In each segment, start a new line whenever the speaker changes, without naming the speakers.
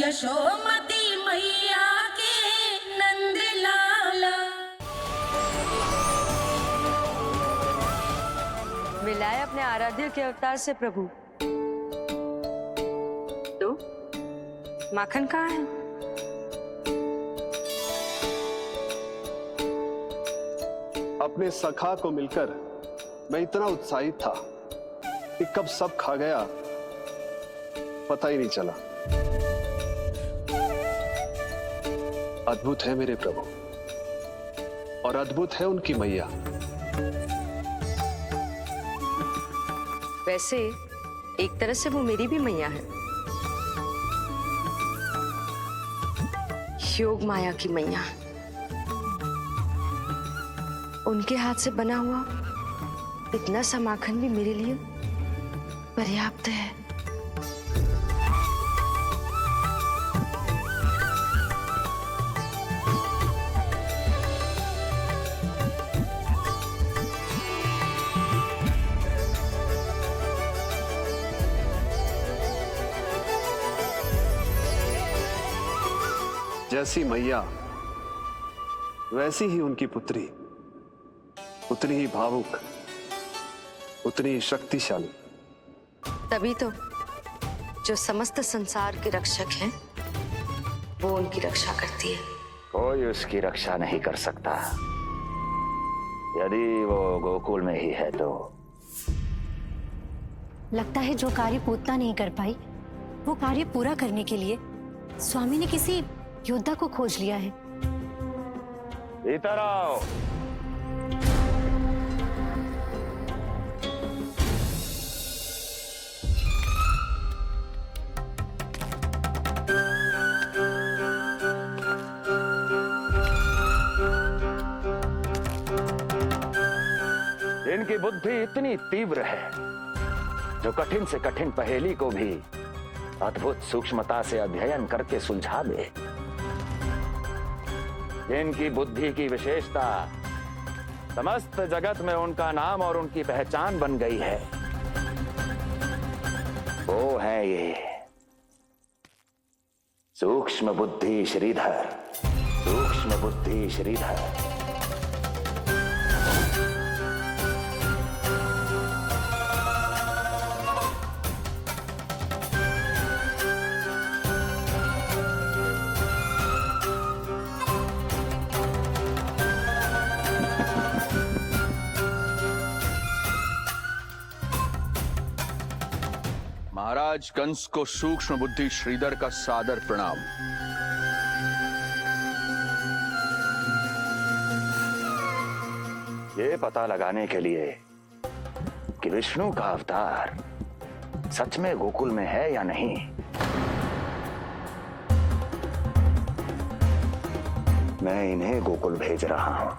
यशोमती मैया के नंद लाला।
मिलाए अपने आराध्य के अवतार से प्रभु। तो माखन कहाँ है?
अपने सखा को मिलकर मैं इतना उत्साहित था कि कब सब खा गया पता ही नहीं चला। अद्भुत है मेरे प्रभु और अद्भुत है उनकी मैया।
वैसे एक तरह से वो मेरी भी मैया है, योग माया की मैया। उनके हाथ से बना हुआ इतना सा माखन भी मेरे लिए पर्याप्त है।
जैसी मैया वैसी ही उनकी पुत्री, उतनी ही भावुक, उतनी ही शक्तिशाली।
तभी तो जो समस्त संसार के रक्षक हैं, वो उनकी रक्षा करती है।
कोई उसकी रक्षा नहीं कर सकता। यदि वो गोकुल में ही है तो।
लगता है जो कार्य पूतना नहीं कर पाई, वो कार्य पूरा करने के लिए स्वामी ने किसी योद्धा को खोज लिया है।
इधर आओ। इनकी बुद्धि इतनी तीव्र है जो कठिन से कठिन पहेली को भी अद्भुत सूक्ष्मता से अध्ययन करके सुलझा दे। इनकी बुद्धि की विशेषता समस्त जगत में उनका नाम और उनकी पहचान बन गई है। वो है ये सूक्ष्म बुद्धि श्रीधर, सूक्ष्म बुद्धि श्रीधर।
महाराज कंस को सूक्ष्म बुद्धि श्रीधर का सादर प्रणाम।
ये पता लगाने के लिए कि विष्णु का अवतार सच में गोकुल में है या नहीं, मैं इन्हें गोकुल भेज रहा हूं।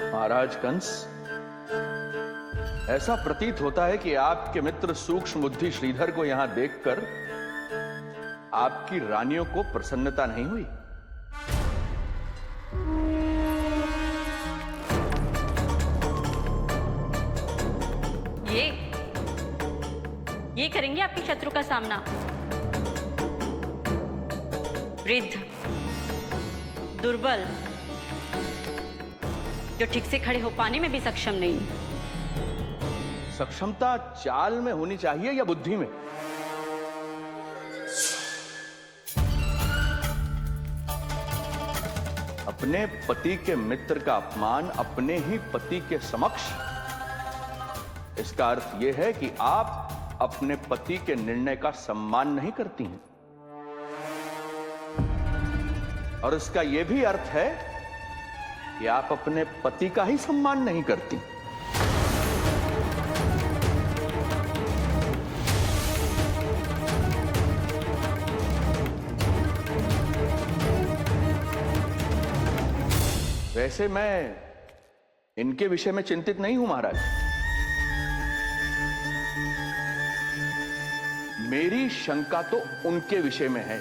महाराज कंस, ऐसा प्रतीत होता है कि आपके मित्र सूक्ष्म बुद्धि श्रीधर को यहां देखकर आपकी रानियों को प्रसन्नता नहीं हुई।
ये करेंगे आपके शत्रु का सामना। वृद्ध, दुर्बल, जो ठीक से खड़े हो पाने में भी सक्षम नहीं।
सक्षमता चाल में होनी चाहिए या बुद्धि में? अपने पति के मित्र का अपमान अपने ही पति के समक्ष, इसका अर्थ यह है कि आप अपने पति के निर्णय का सम्मान नहीं करती हैं। और इसका यह भी अर्थ है कि आप अपने पति का ही सम्मान नहीं करती। वैसे मैं इनके विषय में चिंतित नहीं हूं महाराज। मेरी शंका तो उनके विषय में है।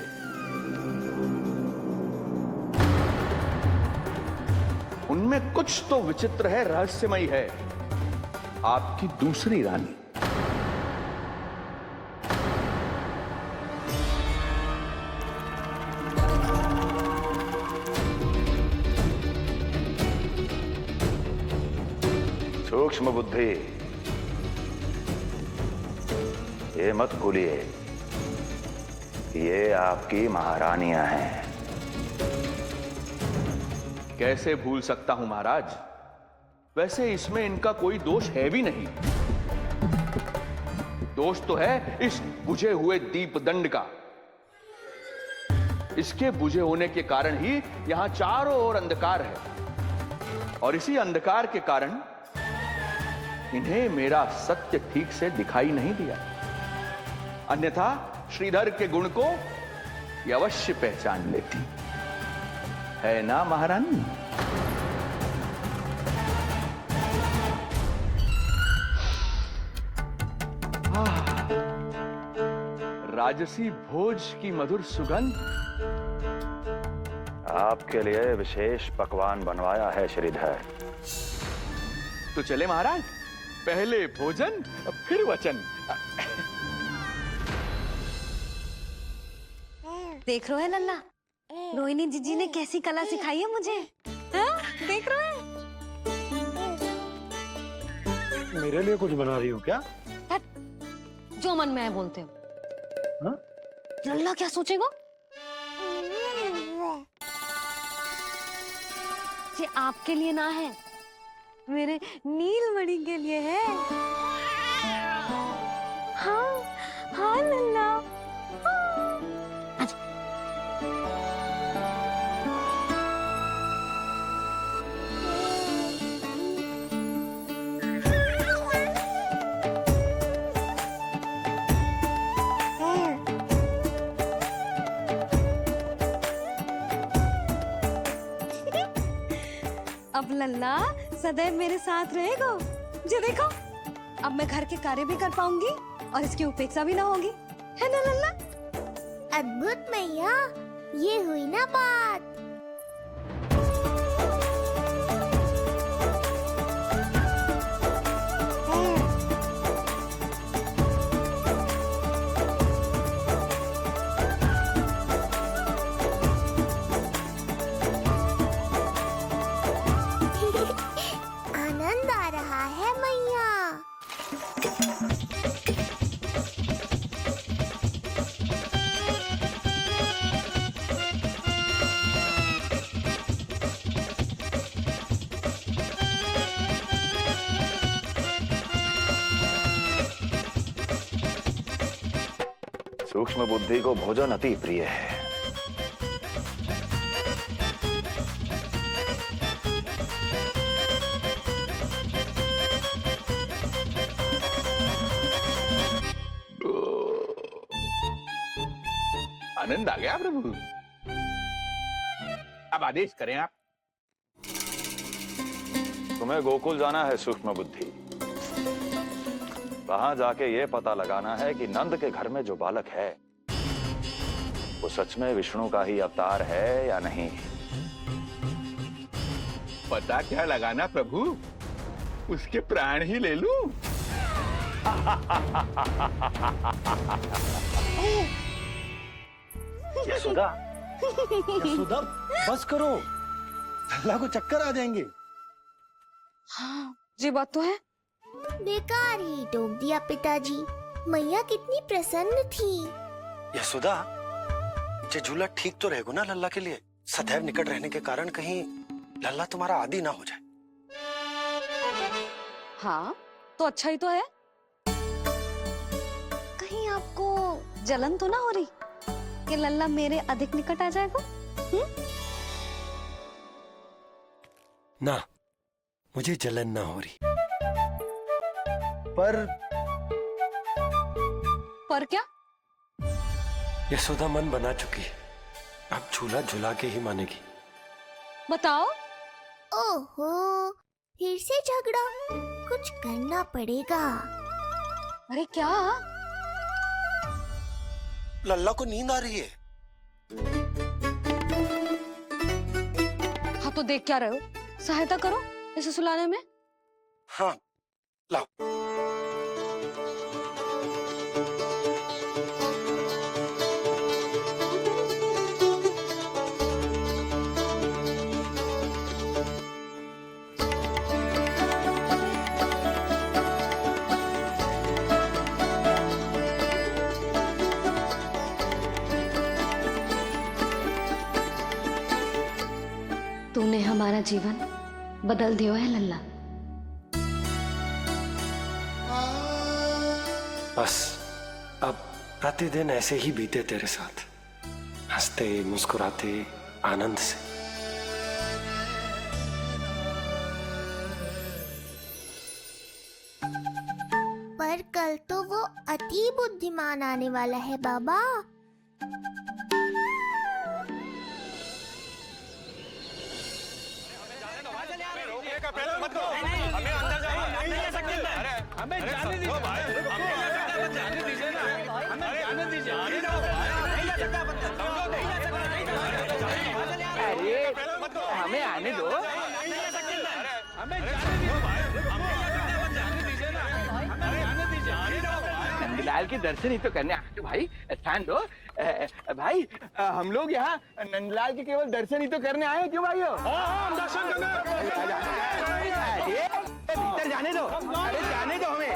उनमें कुछ तो विचित्र है, रहस्यमयी है। आपकी दूसरी रानी।
सूक्ष्म बुद्धि, ये मत भूलिए ये आपकी महारानियां हैं।
कैसे भूल सकता हूं महाराज? वैसे इसमें इनका कोई दोष है भी नहीं। दोष तो है इस बुझे हुए दीपदंड का। इसके बुझे होने के कारण ही यहां चारों ओर अंधकार है, और इसी अंधकार के कारण इन्हें मेरा सत्य ठीक से दिखाई नहीं दिया। अन्यथा श्रीधर के गुण को ये अवश्य पहचान लेती, है ना महारानी? राजसी भोज की मधुर सुगंध।
आपके लिए विशेष पकवान बनवाया है श्रीधर।
तो चले महाराज, पहले भोजन फिर वचन।
देख रहे हो लल्ला, रोहिणी जीजी ने कैसी कला सिखाई है मुझे। हाँ? देख रहे हो?
मेरे लिए कुछ बना रही हो क्या?
जो मन में आए बोलते हो।
हाँ?
लल्ला क्या सोचेगा? ये आपके लिए ना है, मेरे नीलमणि के लिए है। हाँ हाँ लल्ला, हाँ। अच्छा। अब लल्ला सदैव मेरे साथ रहेगा। जो देखो, अब मैं घर के कार्य भी कर पाऊंगी और इसकी उपेक्षा भी ना होगी, है ना लल्ला?
अद्भुत मैया, ये हुई ना बात। आनंद आ रहा है मैया।
सूक्ष्म बुद्धि को भोजन अति प्रिय है।
आनंद आ गया प्रभु। अब आदेश करें आप।
तुम्हें गोकुल जाना है सूक्ष्म बुद्धि। वहां जाके ये पता लगाना है कि नंद के घर में जो बालक है वो सच में विष्णु का ही अवतार है या नहीं।
पता क्या लगाना प्रभु? उसके प्राण ही ले लूं।
यशोदा, यशोदा बस करो, लल्ला को चक्कर आ जाएंगे।
हाँ, ये बात तो है।
बेकार ही टोक दिया पिताजी। मैया कितनी प्रसन्न थी।
यशोदा, ये झूला ठीक तो रहेगा ना लल्ला के लिए? सदैव निकट रहने के कारण कहीं लल्ला तुम्हारा आदी ना हो जाए।
हाँ, तो अच्छा ही तो है। कहीं आपको जलन तो ना हो रही कि लल्ला मेरे अधिक निकट आ जाएगा?
ना, मुझे जलन ना हो रही।
पर क्या?
यशोदा मन बना चुकी है, अब झूला झूला के ही मानेगी।
बताओ।
ओहो, फिर से झगड़ा। कुछ करना पड़ेगा।
अरे क्या?
लल्ला को नींद आ रही है।
हाँ तो देख क्या रहे हो? सहायता करो इसे सुलाने में।
हाँ लाओ।
तूने हमारा जीवन बदल दियो है लल्ला।
बस अब प्रतिदिन ऐसे ही बीते तेरे साथ, हंसते मुस्कुराते आनंद से।
पर कल तो वो अति बुद्धिमान आने वाला है बाबा।
हमें आने दो। नंदलाल के दर्शन ही तो करने आए भाई, स्थान दो। भाई हम लोग यहाँ नंदलाल के केवल दर्शन ही तो करने आए, क्यों भाई? हम दर्शन करने। भीतर जाने दो, अरे जाने दो हमें।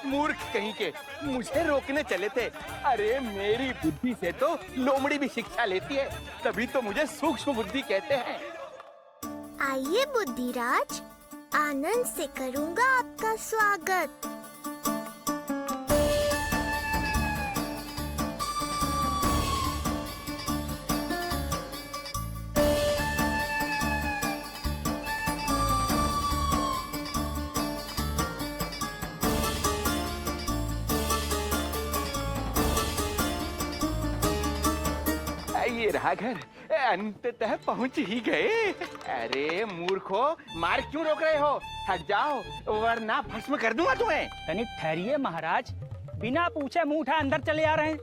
मूर्ख कहीं के, मुझे रोकने चले थे। अरे मेरी बुद्धि से तो लोमड़ी भी शिक्षा लेती है, तभी तो मुझे सूक्ष्म बुद्धि कहते हैं।
आइए बुद्धिराज, आनंद से करूंगा आपका स्वागत।
ये रहा घर, अंततः पहुंच ही गए। अरे मूर्खो, मार क्यों रोक रहे हो? हट जाओ वरना भस्म कर दूंगा तुम्हें।
तनिक ठहरिए महाराज, बिना पूछे मुंह उठा अंदर चले आ रहे हैं।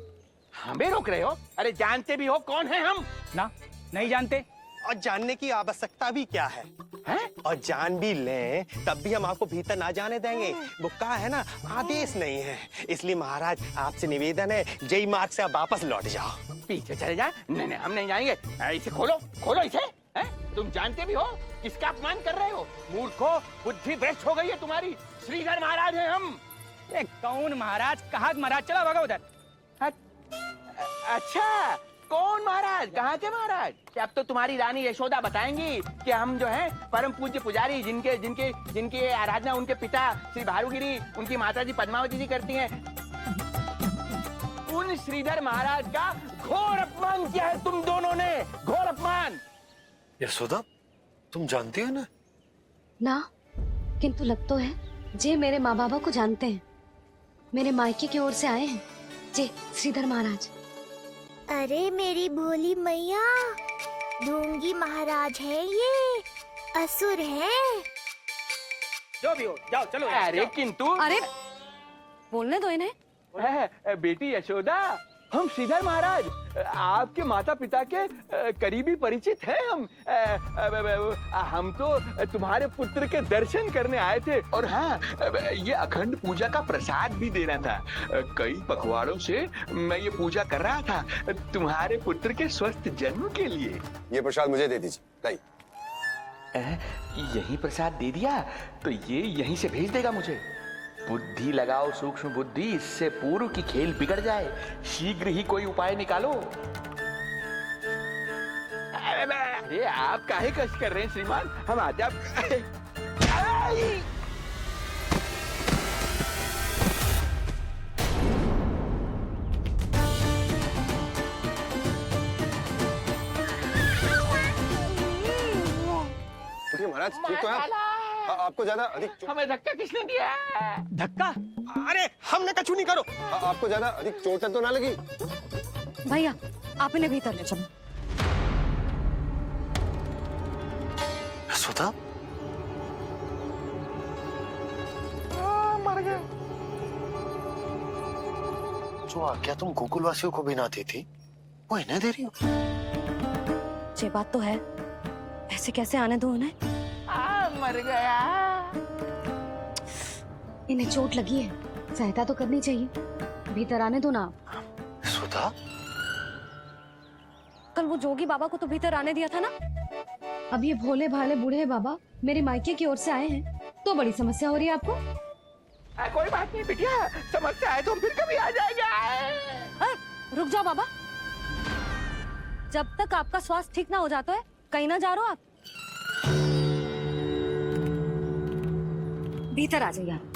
हमें रोक रहे हो? अरे जानते भी हो कौन है हम?
ना, नहीं जानते।
और जानने की आवश्यकता भी क्या है? और जान भी लें तब भी हम आपको भीतर ना जाने देंगे। वो कहा है ना, आदेश नहीं है। इसलिए महाराज आपसे निवेदन है, जय मार्ग से आप वापस लौट जाओ।
पीछे चले जाए? नहीं हम नहीं जाएंगे। इसे खोलो, खोलो इसे। तुम जानते भी हो किसका अपमान कर रहे हो? मूर्खो, बुद्धि भ्रष्ट हो गई है तुम्हारी। श्रीधर महाराज हैं हम।
कौन महाराज? कहाँ महाराज? चलो भगा उधर।
अच्छा, कौन महाराज? कहाँ के महाराज? अब तो तुम्हारी रानी यशोदा बताएंगी कि हम जो हैं परम पूज्य पुजारी, जिनके जिनके जिनकी आराधना उनके पिता श्री भारुगिरी, उनकी माता जी पद्मावती जी करती हैं। उन श्रीधर महाराज का घोर अपमान किया है तुम दोनों ने, घोर अपमान।
यशोदा, तुम जानती हो ना?
ना, किंतु लग तो है जे मेरे माँ बाबा को जानते हैं। मेरे मायके की ओर से आए हैं जे श्रीधर महाराज।
अरे मेरी भोली मैया, ढोंगी महाराज है ये, असुर है।
जो भी हो, जाओ चलो।
अरे किंतु,
अरे बोलने दो इन्हें।
बेटी यशोदा, हम श्रीधर महाराज आपके माता पिता के करीबी परिचित हैं। हम तो तुम्हारे पुत्र के दर्शन करने आए थे। और हाँ, ये अखंड पूजा का प्रसाद भी देना था। कई पखवाड़ों से मैं ये पूजा कर रहा था तुम्हारे पुत्र के स्वस्थ जन्म के लिए।
ये प्रसाद मुझे दे दीजिए।
यही प्रसाद दे दिया तो ये यहीं से भेज देगा मुझे। बुद्धि लगाओ सूक्ष्म बुद्धि, इससे पूर्व की खेल बिगड़ जाए। शीघ्र ही कोई उपाय निकालो। अरे आप काहे कष्ट कर रहे हैं श्रीमान? हम आते आप।
महाराज ठीक तो है? आपको ज्यादा अधिक
हमें धक्का किसने दिया?
धक्का?
अरे हमने कछु नहीं करो।
आपको ज्यादा अधिक चोट तो ना लगी?
भैया आप इन्हें भीतर ले चलो।
सुधा
मर गए।
जो आज्ञा तुम गोकुल वासियों को भी ना दी थी वो इन्हें दे रही हो?
ये बात तो है, ऐसे कैसे आने दो उन्हें?
मर गया।
इन्हें चोट लगी है, सहायता तो करनी चाहिए। भीतर आने दो ना आप।
सुधा
कल वो जोगी बाबा को तो भीतर आने दिया था ना।
अब ये भोले भाले बूढ़े बाबा मेरे मायके की ओर से आए हैं तो बड़ी समस्या हो रही है आपको।
कोई बात नहीं बिटिया, समस्या है तो हम फिर कभी आ जाएंगे।
रुक जाओ बाबा, जब तक आपका स्वास्थ्य ठीक ना हो जाता है कहीं ना जा रहे हो आप। भीतर आ जाइए आप।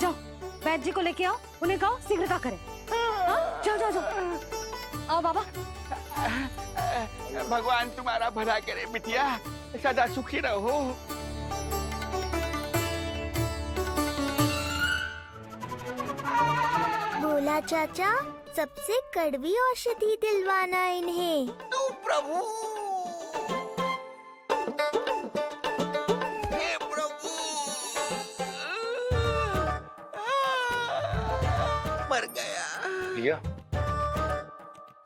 जाओ वैद्य जी को लेके आओ, उन्हें कहो शीघ्रता करें। हाँ? जाओ जाओ जाओ। आओ बाबा।
भगवान तुम्हारा भला करे बिटिया, सदा सुखी रहो।
बोला चाचा सबसे कड़वी औषधि दिलवाना इन्हें।
तू प्रभु, हे प्रभु, मर गया।
भैया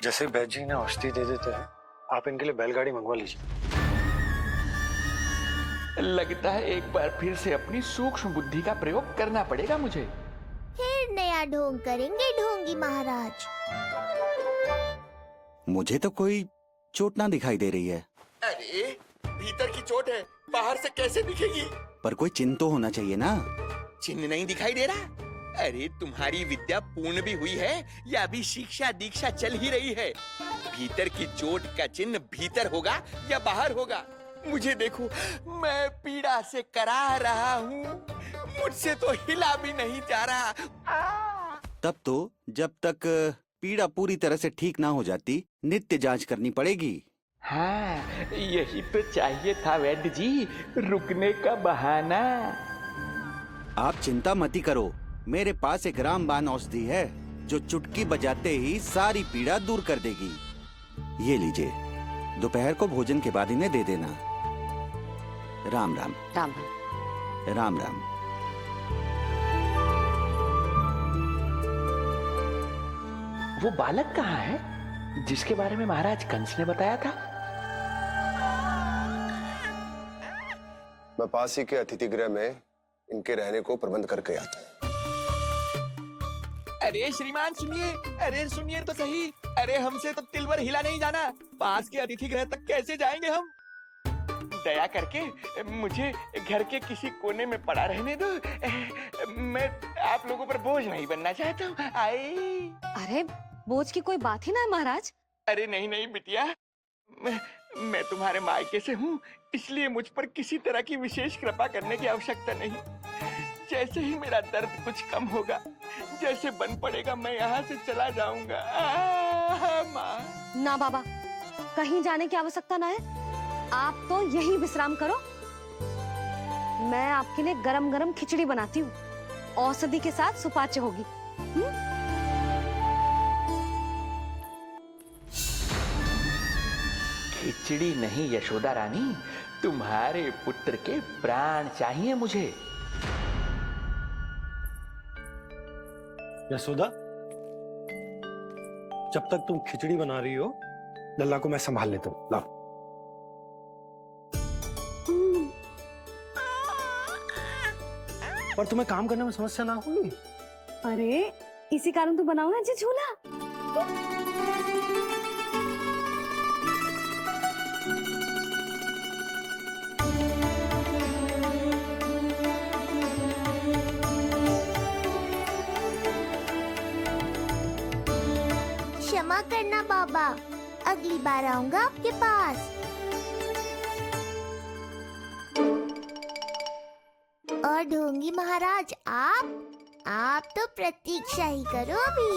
जैसे वैद्य जी ने औषधि दे देते हैं, आप इनके लिए बैलगाड़ी मंगवा लीजिए।
लगता है एक बार फिर से अपनी सूक्ष्म बुद्धि का प्रयोग करना पड़ेगा मुझे।
फिर नया ढोंग करेंगे ढोंगी महाराज।
मुझे तो कोई चोट ना दिखाई दे रही है।
अरे भीतर की चोट है, बाहर से कैसे दिखेगी?
पर कोई चिन्ह तो होना चाहिए ना।
चिन्ह नहीं दिखाई दे रहा? अरे तुम्हारी विद्या पूर्ण भी हुई है या अभी शिक्षा दीक्षा चल ही रही है? भीतर की चोट का चिन्ह भीतर होगा या बाहर होगा? मुझे देखो, मैं पीड़ा से करा रहा हूँ, मुझसे तो हिला भी नहीं जा रहा।
तब तो जब तक पीड़ा पूरी तरह से ठीक ना हो जाती नित्य जांच करनी पड़ेगी।
हाँ, यही तो चाहिए था वैद्य जी, रुकने का बहाना।
आप चिंता मती करो, मेरे पास एक रामबाण औषधि है जो चुटकी बजाते ही सारी पीड़ा दूर कर देगी। ये लीजिए, दोपहर को भोजन के बाद इन्हें दे देना। राम राम।
राम
राम राम।
वो बालक कहाँ है जिसके बारे में महाराज कंस ने बताया था?
मैं पास ही के अतिथि गृह में इनके रहने को प्रबंध करके आता हूँ।
अरे श्रीमान सुनिए, अरे सुनिए तो सही। अरे हमसे तो तिलवर हिला नहीं जाना, पास के अतिथि गृह तक कैसे जाएंगे हम? दया करके मुझे घर के किसी कोने में पड़ा रहने दो, मैं आप लोगों पर बोझ नहीं बनना चाहता हूँ। आई।
अरे बोझ की कोई बात ही ना है महाराज।
अरे नहीं नहीं बिटिया, मैं तुम्हारे मायके से हूँ, इसलिए मुझ पर किसी तरह की विशेष कृपा करने की आवश्यकता नहीं। जैसे ही मेरा दर्द कुछ कम होगा, जैसे बन पड़ेगा, मैं यहाँ से चला जाऊंगा। माँ।
ना बाबा, कहीं जाने की आवश्यकता ना है, आप तो यही विश्राम करो। मैं आपके लिए गरम गरम खिचड़ी बनाती हूँ, औषधि के साथ सुपाच्य होगी।
खिचड़ी नहीं यशोदा रानी, तुम्हारे पुत्र के प्राण चाहिए मुझे।
यशोदा, जब तक तुम खिचड़ी बना रही हो, लल्ला को मैं संभाल लेता हूँ। लाओ। पर तुम्हें काम करने में समस्या ना होगी?
अरे इसी कारण तो बनाऊंगा जी झूला।
क्षमा करना बाबा, अगली बार आऊंगा आपके पास। और ढोंगी महाराज, आप तो प्रतीक्षा ही करो अभी।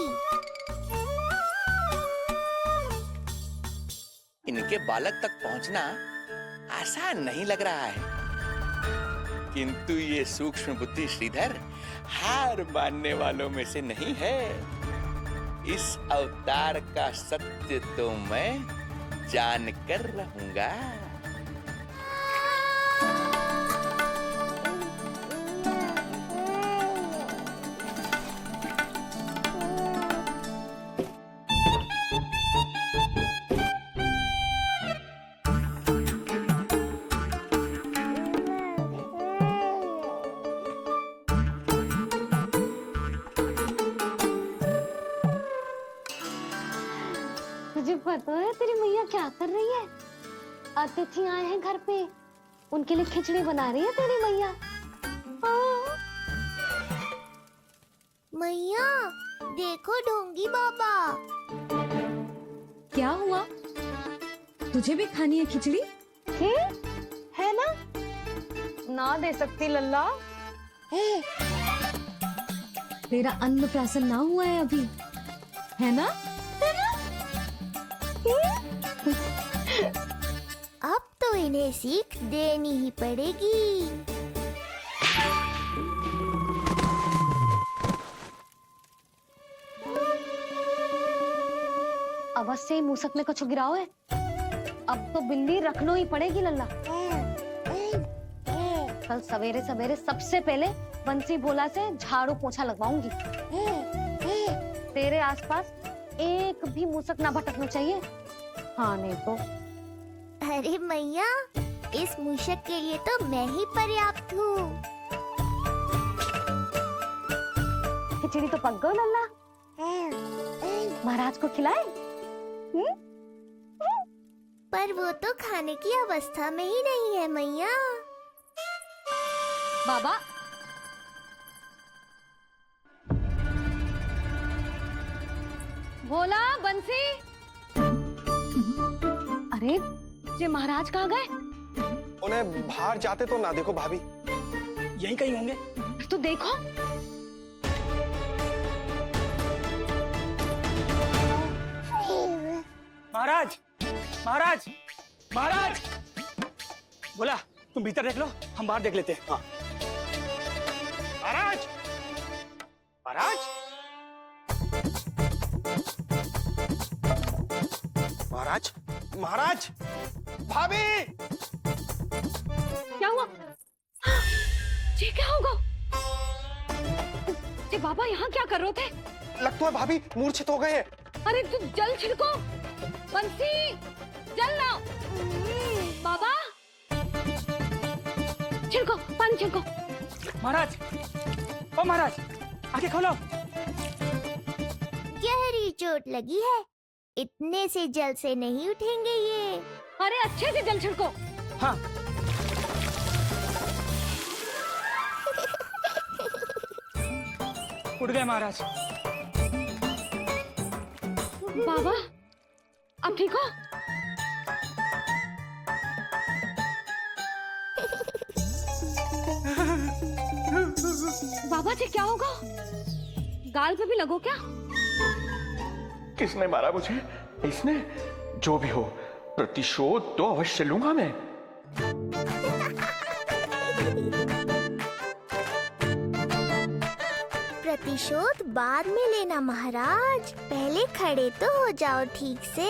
इनके बालक तक पहुंचना आसान नहीं लग रहा है, किंतु ये सूक्ष्म बुद्धि श्रीधर हार मानने वालों में से नहीं है। इस अवतार का सत्य तो मैं जान कर रहूंगा।
तुझे पता है तेरी मैया क्या कर रही है? अतिथि आए हैं घर पे, उनके लिए खिचड़ी बना रही है तेरी मैया।
मैया देखो ढोंगी बाबा।
क्या हुआ? तुझे भी खानी है खिचड़ी?
है ना? ना दे सकती लल्ला।
तेरा अन्न प्राशन ना हुआ है अभी, है ना?
अब तो इन्हें सीख देनी ही पड़ेगी।
अवश्य ही मूसक में कुछ गिराओ है। अब तो बिल्ली रखना ही पड़ेगी लल्ला। कल सवेरे सवेरे सबसे पहले बंसी भोला से झाड़ू पोछा लगवाऊंगी। तेरे आसपास एक भी मूसक ना भटकना चाहिए। हाँ नहीं तो।
अरे मैया, इस मूषक के लिए तो मैं ही पर्याप्त हूँ।
खिचड़ी तो पक गई लल्ला। महाराज को खिलाए?
पर वो तो खाने की अवस्था में ही नहीं है मैया।
बाबा भोला, बंसी। अरे ये महाराज कहाँ गए?
उन्हें बाहर जाते तो ना देखो भाभी।
यहीं कहीं होंगे।
तो देखो।
महाराज, महाराज, महाराज। बोला तुम भीतर देख लो, हम बाहर देख लेते हैं। हाँ।
महाराज, महाराज, महाराज, महाराज, भाभी।
क्या हुआ? ये क्या होगा? ये बाबा यहाँ क्या कर रहे थे?
लगता है भाभी मूर्छित हो गए हैं।
अरे तू जल छिड़को। बंसी जल लाओ। बाबा छिड़को, पानी छिड़को।
महाराज, ओ महाराज, आंखें खोलो।
गहरी चोट लगी है, इतने से जल से नहीं उठेंगे ये।
अरे अच्छे से जल छिड़को।
हाँ। उठ गए महाराज।
बाबा अब ठीक हो? बाबा जी क्या होगा? गाल पे भी लगो क्या?
किसने मारा मुझे? इसने? जो भी हो, प्रतिशोध तो अवश्य लूंगा मैं।
प्रतिशोध बाद में लेना महाराज, पहले खड़े तो हो जाओ ठीक से।